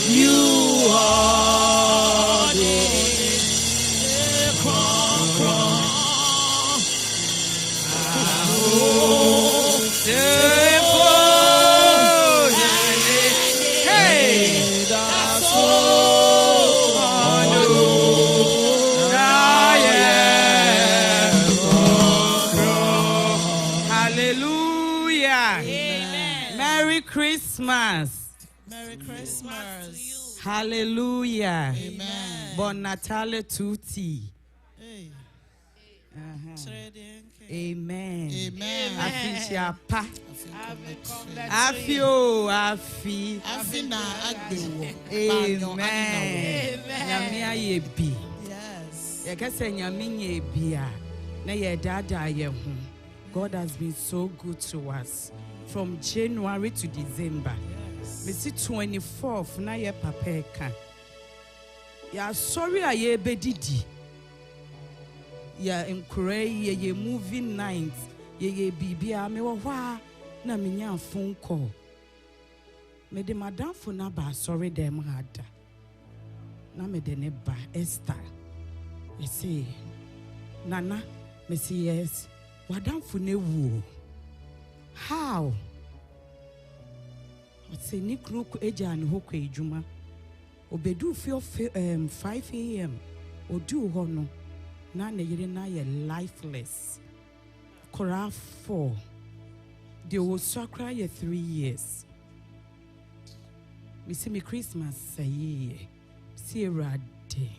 You are the Merry Christmas. Hallelujah. Amen. Bon Natale tutti. Hey. Amen. Amen. Afisha pa. Afi. Afina agbewo. Amen. Nyame ayebi. Yes. Yekase nyame nyebi a na ye dada ye ho. God has been so good to us from January to December. Me see 24th na ye papa ka. Ya sorry a ye bedidi. Ya enkure ye movie night. Ye bibia me wo hwa na me nya phone call. Me de madam for na ba sorry dem hada. Na me de ne ba Esther. You say Nana, me say yes. Madam for ne wu. How? I say ni kroko eja ni hokwa ejuma. Obedu feel 5 a.m. Odu ho no. Na ne yere na ye lifeless. Kora 4. They will sakra ye 3 years. We see me Christmas say see rade.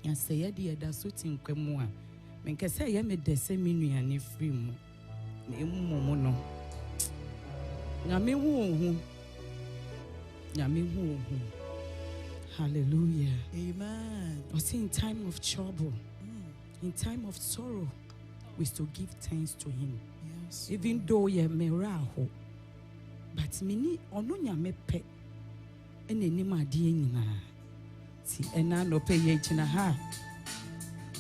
Ya say ye de da so tinkwemu a. Men ka say ye me de se minu ani free mu. Na emu no. Nyame hu. Hallelujah. Amen. I say in time of trouble, in time of sorrow, we still give thanks to him. Yes. Even though ye meraho, but mini ono nyame pe ene ma de nyina. Si ena no pe ye china ha.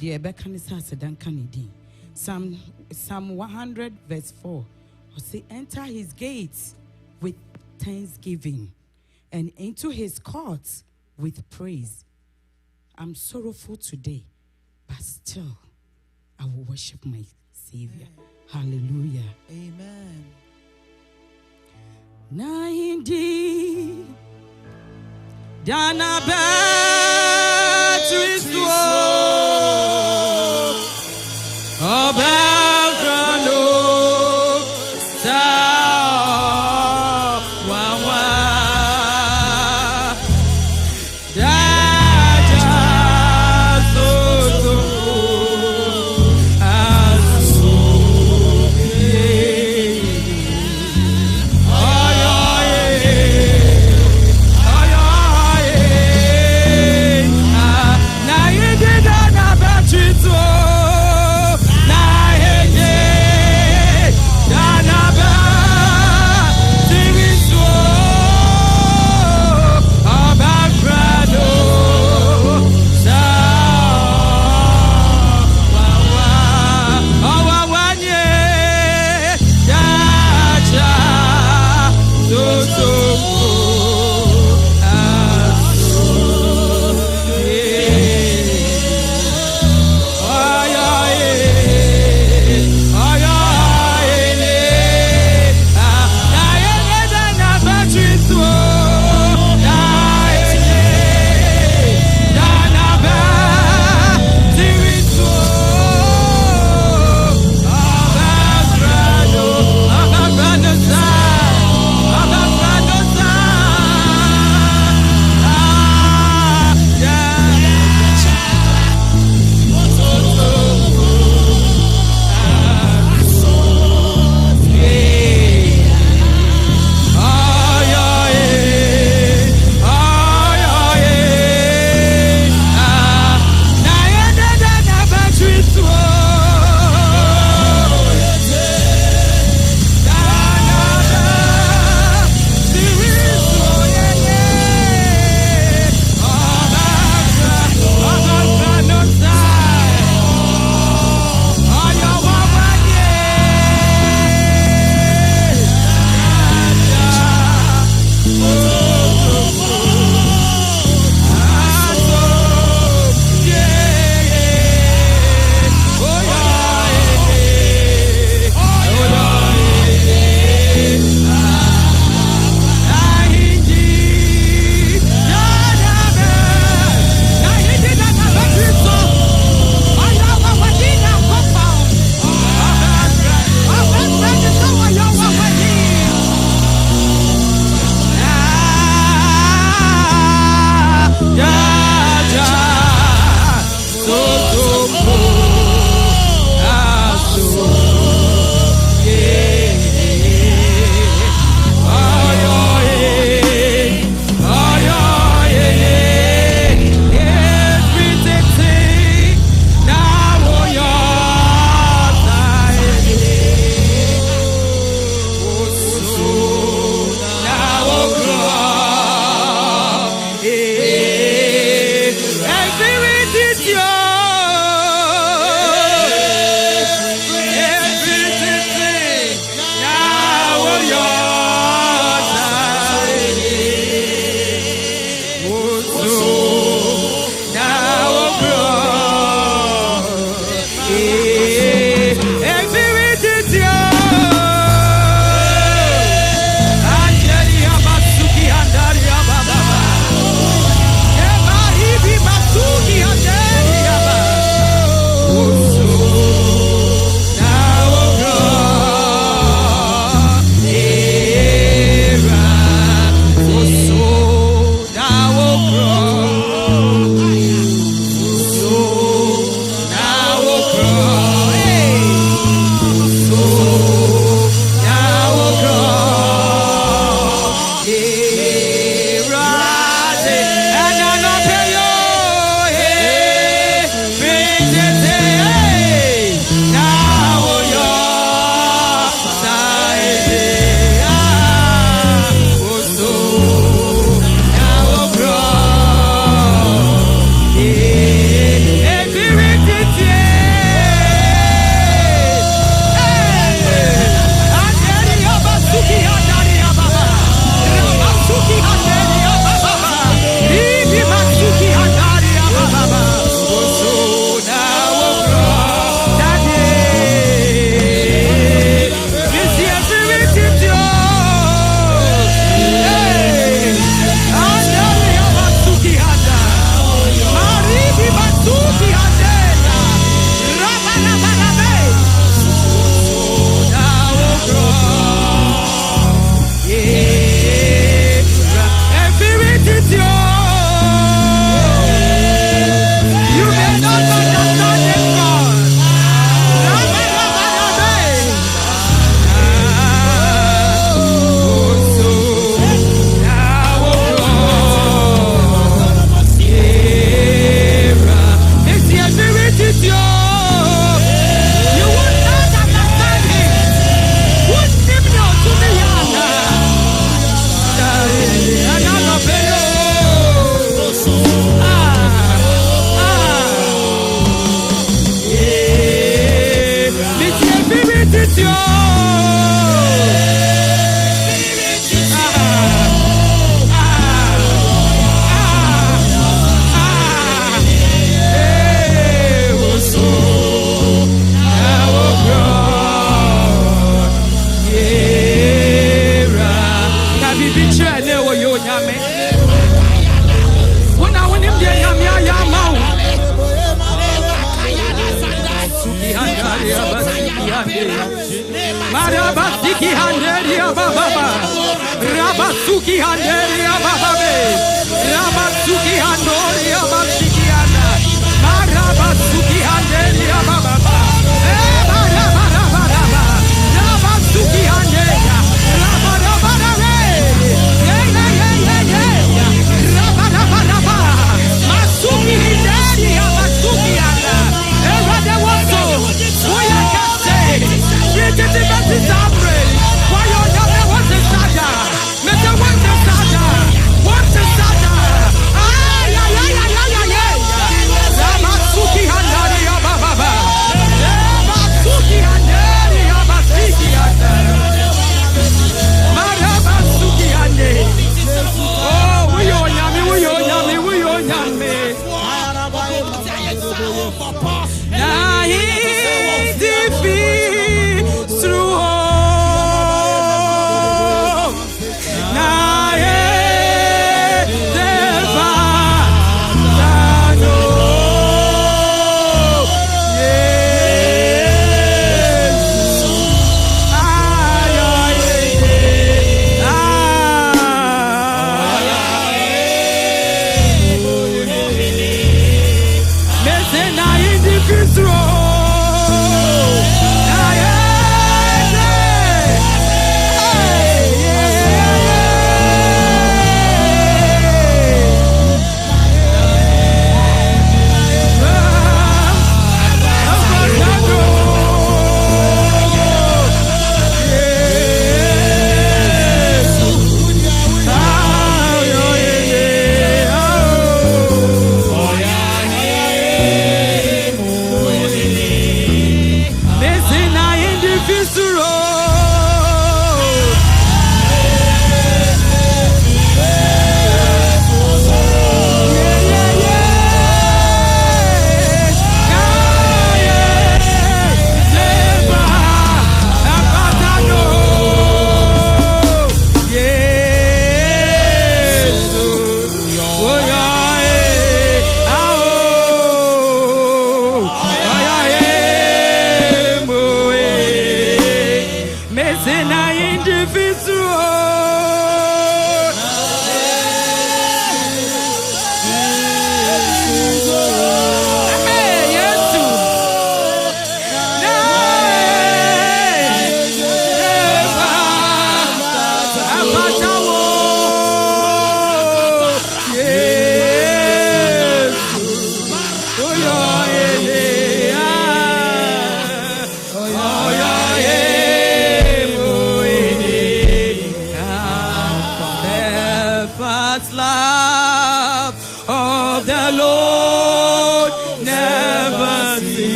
De ebe kan sa sedan kanidi. Psalm 100 verse 4. I say enter his gates with thanksgiving and into his courts with praise. I'm sorrowful today, but still I will worship my Savior. Hallelujah. Amen. Na indi dana batriswo obakano sa Marabasuki handeria baba, Rabasuki handeria baba, Rabasuki handoria basikiana, Marabasuki handeria baba, Rabasuki handeria, Masuki handeria basukiana,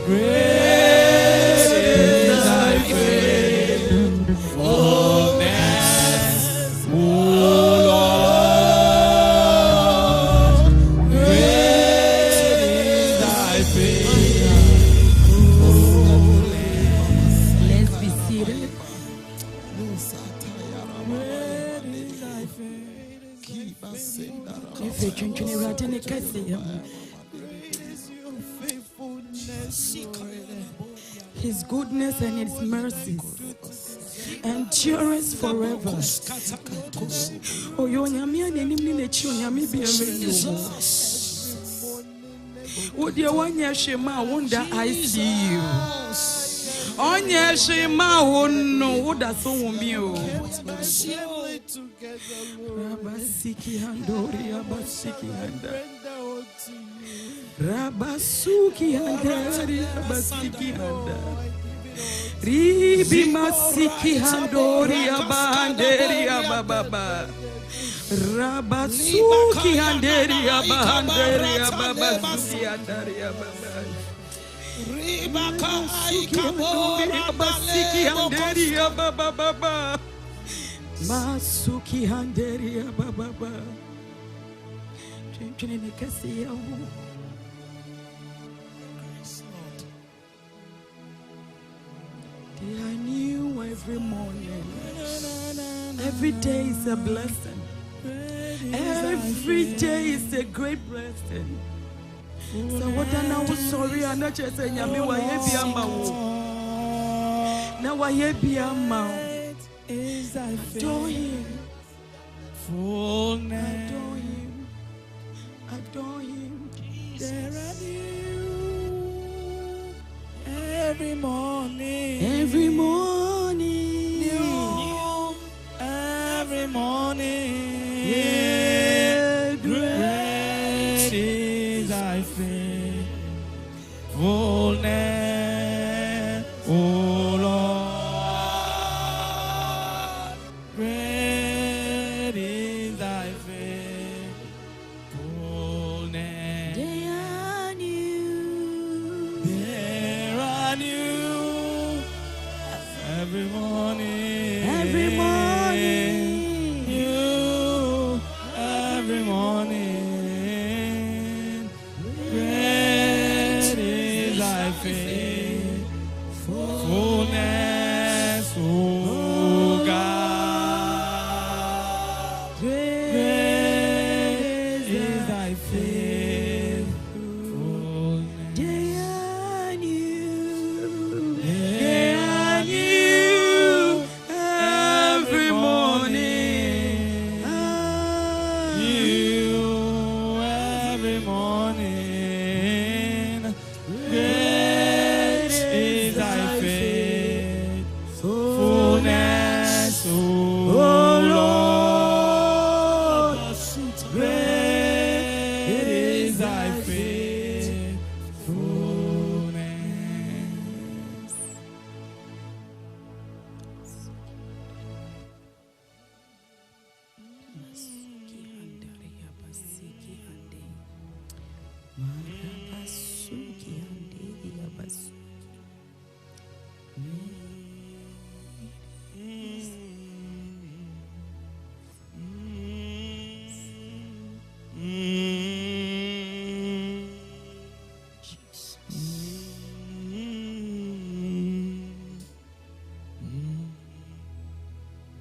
Great is thy faithfulness, O Lord. Great is thy faithfulness. Let's be seated. If you drink in the right and it can see His goodness and His mercies endurance forever. Oh, you nyame anim ni na chi nyame bi awe. Would you want your shema wonder I see you? On your shema no would so me o. Rabasiki handori abasiki handa. Rabasuki handari abasiki handa. Ribi masiki handori abanderi ababa. Rabasuki handeri abanderi ababasuki handari ababa. Ribaka abasiki handeri ababa. Masuki handeri ababa. Chini nikasi ya They are new every morning. Every day is a blessing. Every day is a great blessing. So what I know sorry I'm not just saying yami wa ye bi ama wo. Na wa ye bi ama. Adore him. Fullness. Adore him. Adore him. There are new every morning. Every morning. New every morning. Yeah, Great is thy faithfulness, O Lord. Great is thy faithfulness. They are new. There are new every morning. Every morning. New every morning. Great is thy faithfulness, O God. Great is thy faithfulness. They are new. They are new every morning. New every morning. Great is thy faithfulness, O Lord. Great is thy faithfulness.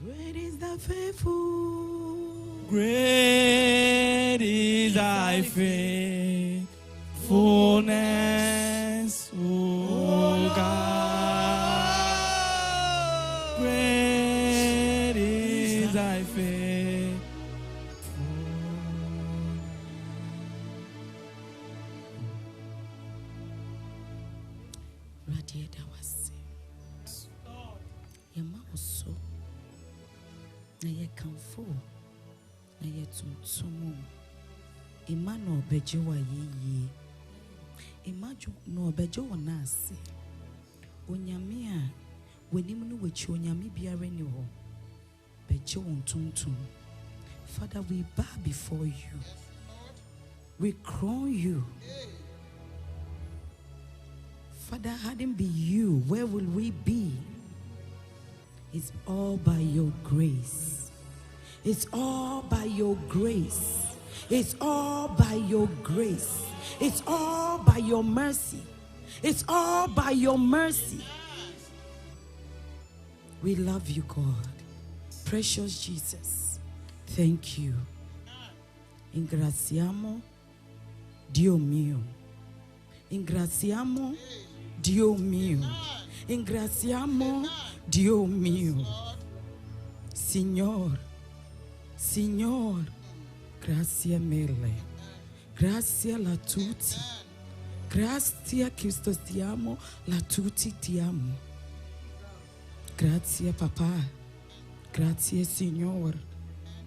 Great is the faithful. Great is thy faithfulness, O God. Great is thy faithfulness. Radiator was your mouse so. Na ye kamfo na ye tuntum Emmanuel beje wa ye Emmanuel no beje wona ase onyame a wenim no wechi onyame biara ni ho beje won tuntum. Father, we bow before you, we crown you Father, hadn't been you, where will we be? It's all by your grace. It's all by your grace. It's all by your grace. It's all by your mercy. It's all by your mercy. We love you, God. Precious Jesus, thank you. Ingraciamo, Dio mio. Ingraciamo, Dio mio. Ingraciamo, Dio mio. Signor, Signor, grazie mille. Grazie la tutti. Grazie Cristo ti amo, la tutti ti amo. Grazie Papa. Grazie Signor.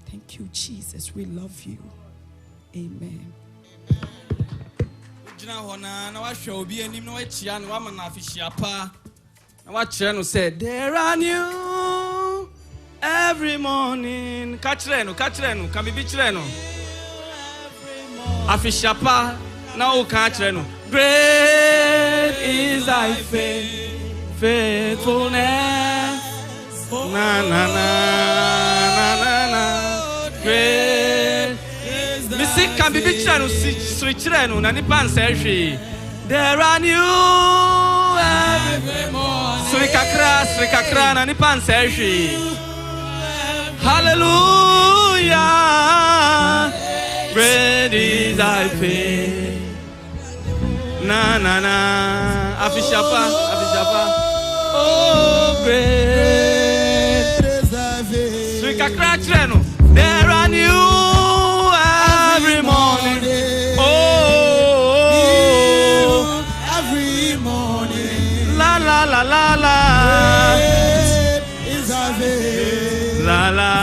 Thank you Jesus, we love you. Amen. Said there are new every morning. Kachrenu, can be chireno. Afishapa, now kachrenu. Great is thy faithfulness. Na na na na na na. Great. Missy can be chireno, switchenu, nani pan sergi. There are new every morning. Srikakra, nani pan sergi. Hallelujah. Great is thy faith. Na na na. Afishapa. Oh, great is thy faith. Srikakra treno. There are new every morning. Oh, every morning. La la la la la. Great is thy faith. La la.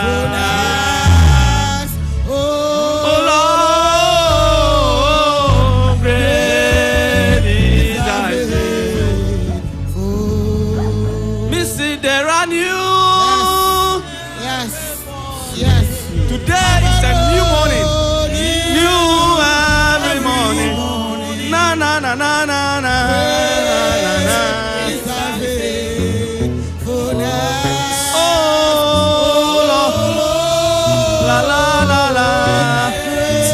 There are new. Yes. Today is a new morning. New every morning. Na na na na na na na. Oh Lord, la la la la.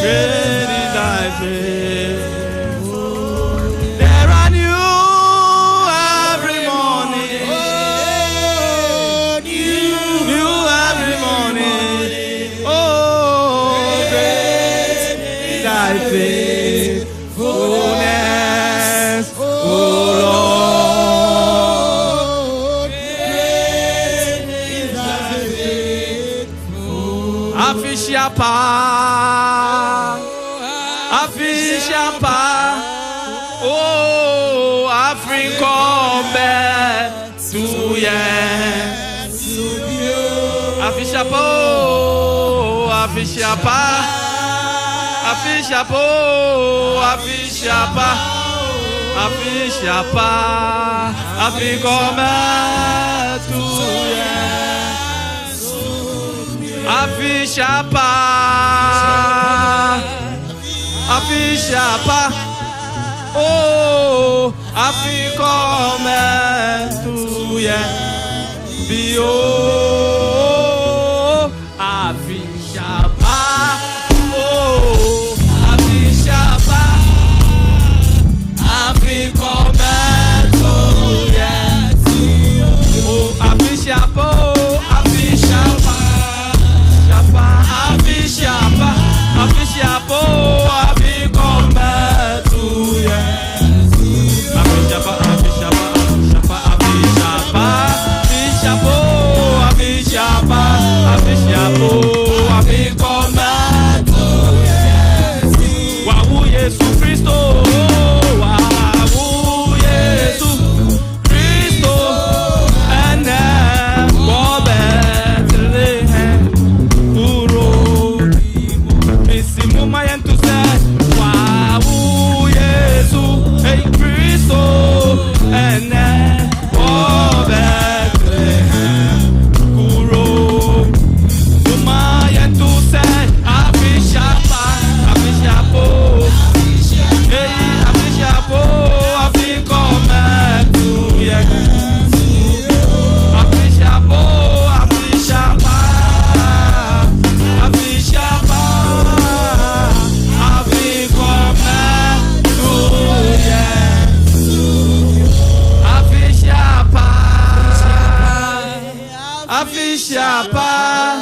Great is thy faith. There are new every morning. Faithfulness, oh Lord, great is thy faithfulness. Afishapa, oh Africa, to yes, Afishapa, oh Afishapa. Afishapa, Afikome tu yes. Afishapa, oh, Afikome tu yes. Bio, Afishapa. Afishapa, Afishapa.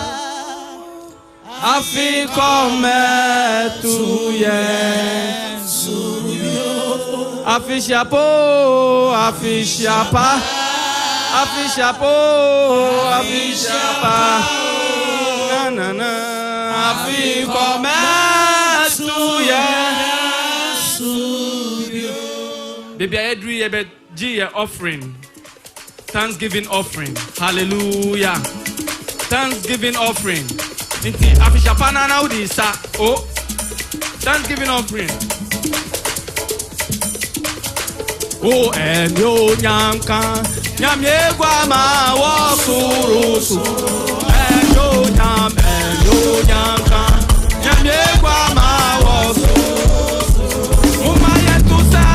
Afikome tuye. Afishapo. Afishapa. Afishapo. Afishapa. Na na na. Afikome tuye. Baby, I do your offering. Thanksgiving offering. Hallelujah. Thanksgiving offering. Inti afishapana na udisa. Oh. Thanksgiving offering. Oh, and yo nyamka. Nyamye guama wakurusu. And yo nyamka. Nyamye guama wakurusu. Umaya tusa.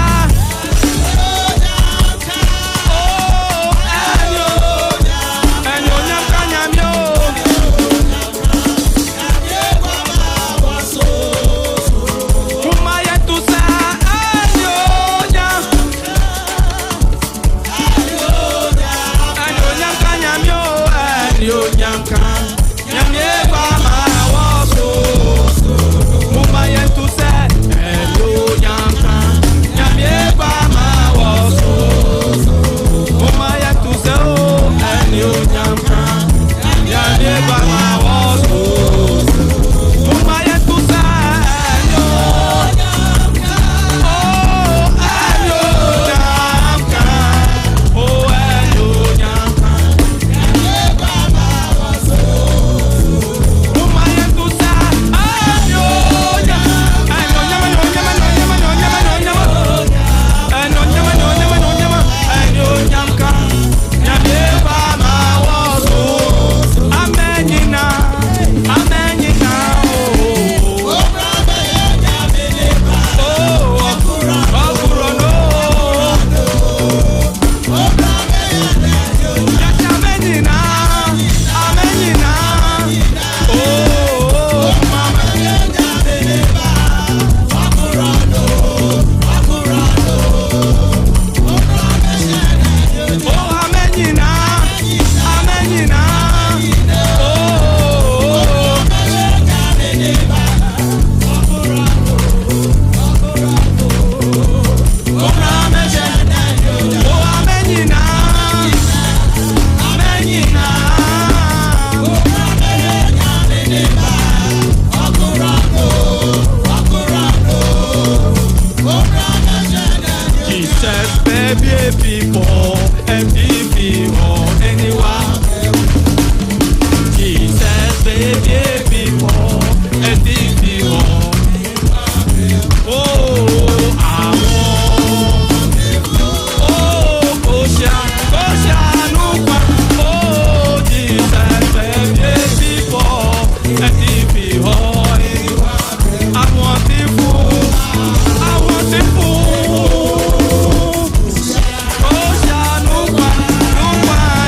Wow.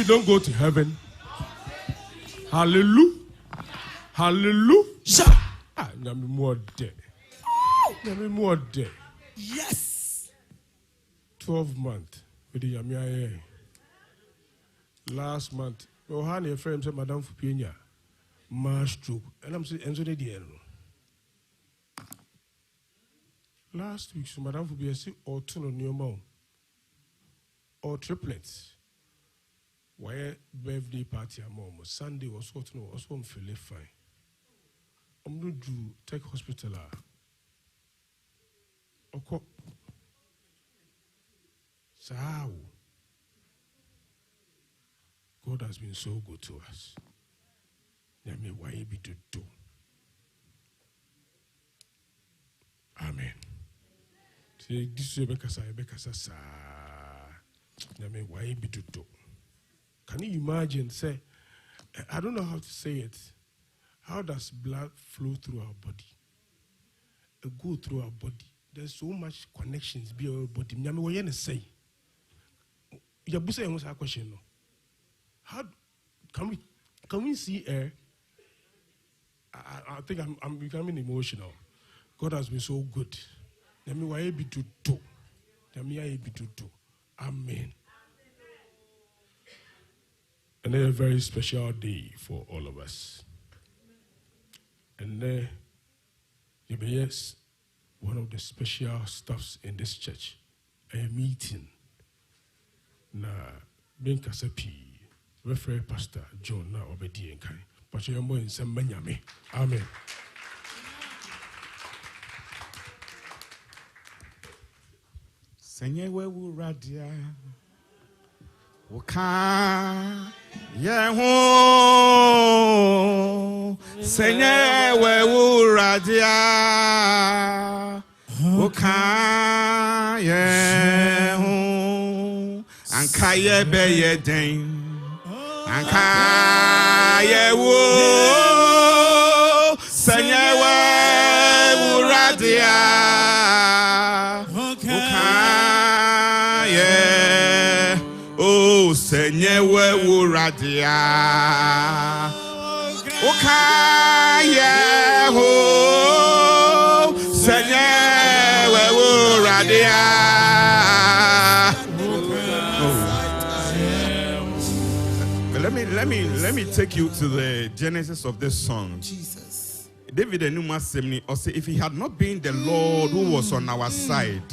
you don't go to heaven, hallelujah, hallelujah. More day. More day. Yes. 12 months with the Yamia. Last month, Ohani friend said, Madame Fupina, Master, and I'm saying, Enzo de last week, so Madame Fupina said, or two on your mom, or triplets. Why birthday party at mom? Sunday was what no, also I'm feeling fine. I'm going to take hospital. Okay. So, God has been so good to us. Let me why be to do. Amen. Say this is Bekasa. Let me why be to do. Can you imagine? Say, I don't know how to say it. How does blood flow through our body? It go through our body. There's so much connections be our body. Nyame wo ye say. Ya busa yon sa question no. How can we see air? I think I'm becoming emotional. God has been so good. Nyame wa ye bi to do. Nyame ya ye bi to do. Amen. And a very special day for all of us. And yes, one of the special stuffs in this church, a meeting. Na ben kasapi, Reverend Pastor John na obedi enkai. But you are in some manyame. Amen. Senye we radia. Woka Yeho Senye we radia. Woka Yeho Ankaye beye den Ankaye wo Senye we radia. Oh, Senye we radia. Okaye ho. Senye we radia. Let me take you to the genesis of this song. Jesus. David Enuma Semni, or say, if he had not been the Lord who was on our side,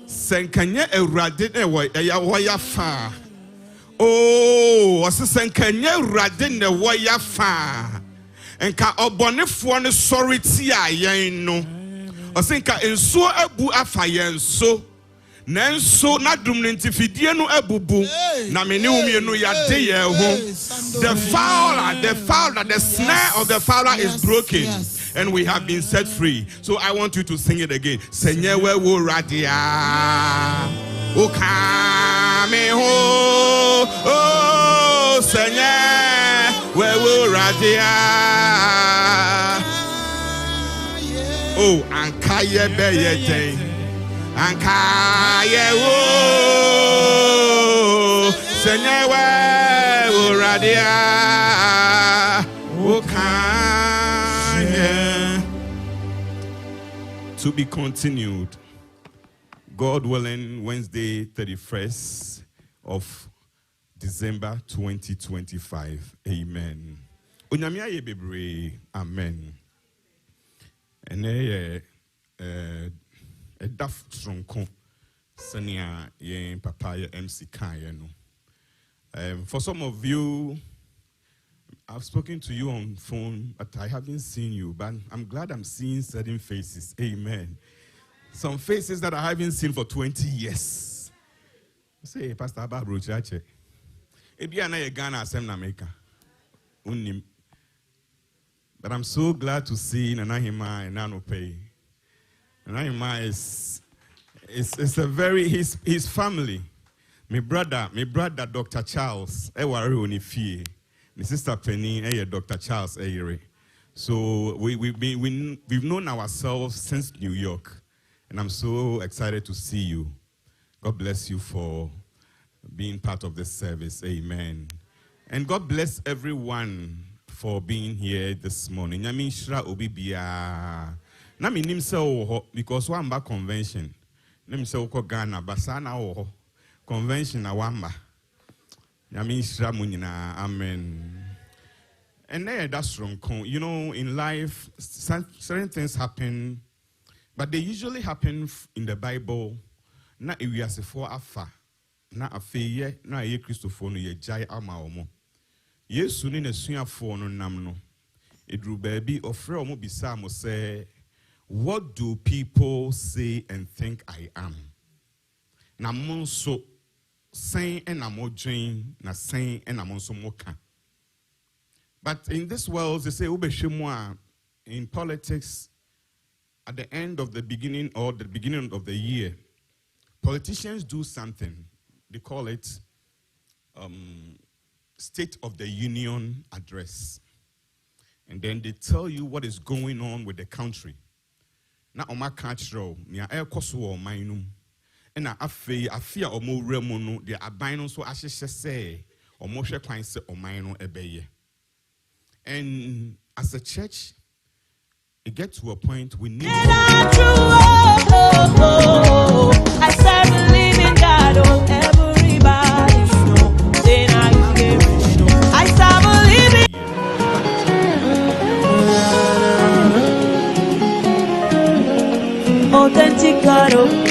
Senkanye Eradin Waya fa. Oh, was Senkanye Radin the Waya fa. And ka obonefo ne sorry tia yen no. O senka enso abu afa yen so. Nanso na dum ntifidie no abubu na mene umienu ya de ye ho. The fowler, the snare of the fowler is broken. And we have been set free. So I want you to sing it again. Senye we wo radia. O kame ho. Oh, senye we wo radia. Oh, ankaye beye day. Ankaye wo. Senye we wo radia. O to be continued, God willing, Wednesday 31st of December 2025. Amen. Onyamia ye bebre. Amen. And a daf stronko senia ye papa MC Kaya no. For some of you, I've spoken to you on phone, but I haven't seen you. But I'm glad I'm seeing certain faces. Amen. Some faces that I haven't seen for 20 years. Say, Pastor Ababro Chache. Ebiana ye Ghana asem na America. Unim. But I'm so glad to see Nanahima and Nanope. Nanahima is a very his family. My brother Dr. Charles. Ewari onifie. My sister Penny, Dr. Charles Ayere. So we've known ourselves since New York, and I'm so excited to see you. God bless you for being part of this service. Amen. And God bless everyone for being here this morning. Nyame nhyira obi bia. Na me nim se wo ho because one ba convention. Na me se wo ko Ghana basa na wo ho. Convention na wamba. Nyame nhyira mo nyina. Amen. And there that's wrong. You know, in life certain things happen, but they usually happen in the Bible. Na ewiasefo afa. Na afeye na ye Christopher no ye jai ama omo. Yesu ni nesuafo no nam no. Edru baabi ofre omo bisa mo say, what do people say and think I am? Na monso sen and amodwen na sen and amonso moka. But in this world they say ubeshimwa in politics at the end of the beginning or the beginning of the year, politicians do something. They call it State of the Union Address. And then they tell you what is going on with the country. Na oma cultural, nia ekoso o mainum. Na afia omo remu no de aban no so ahyehye say omo hwe kwan se oman no ebeye. And as a church, it gets to a point we need I serve a living God, oh everybody show. Then I serve a living authentic God, oh.